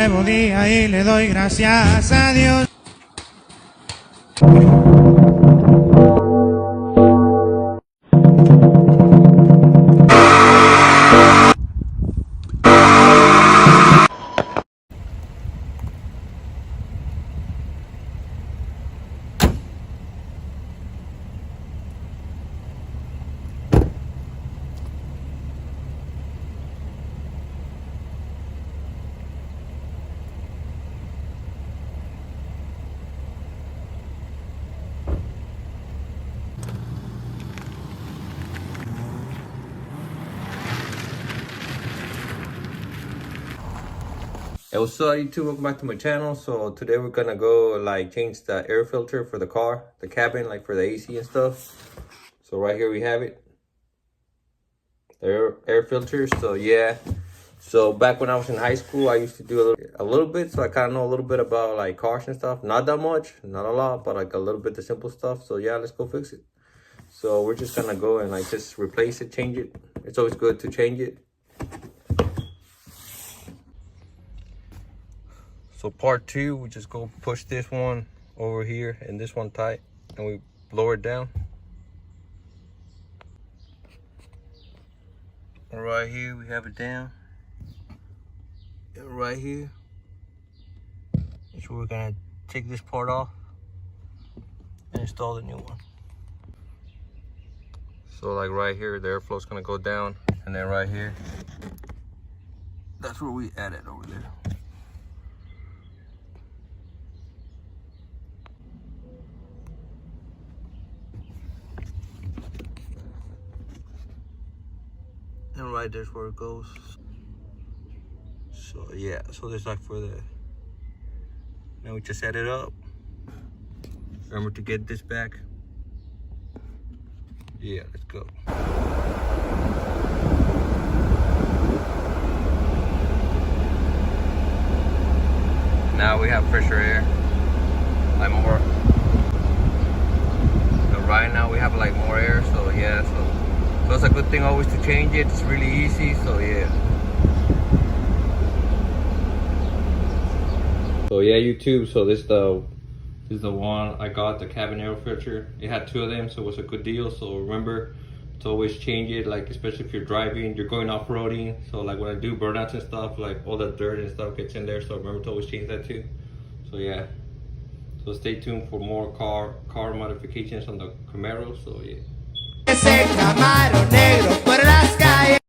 Nuevo día y le doy gracias a Dios. Hey, what's up YouTube? Welcome back to my channel. So today we're gonna go like change the air filter for the car, the cabin, like for the AC and stuff. So right here we have it, the air filter. So yeah, so back when I was in high school, I used to do a little bit, so I kind of know a little bit about like cars and stuff. Not that much, not a lot, but like a little bit the simple stuff. So yeah, let's go fix it. So we're just gonna go and like just replace it, change it. It's always good to change it. So part two, we just go push this one over here and this one tight, and we lower it down. And right here, we have it down. And right here, that's where we're gonna take this part off and install the new one. So like right here, the airflow is gonna go down, and then right here, that's where we add it over there. And right there's where it goes. So yeah, so there's like for the, now we just set it up. Remember to get this back. Yeah, let's go. Now we have fresher air, like more. So right now we have like more air, so yeah, so it's a good thing always to change it. It's really easy, so yeah. So yeah, YouTube, so this is the one I got, the cabin air filter. It had two of them, so it was a good deal. So remember to always change it, like especially if you're driving, you're going off-roading. So like when I do burnouts and stuff, like all the dirt and stuff gets in there, so remember to always change that too. So yeah, so stay tuned for more car modifications on the Camaro. So yeah. Ese Camaro negro por las calles.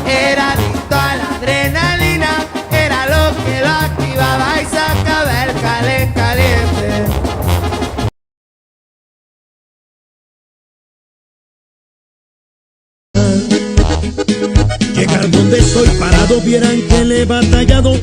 Era adicto a la adrenalina, era lo que lo activaba y sacaba el caliente. Llegar donde estoy parado, vieran que le he batallado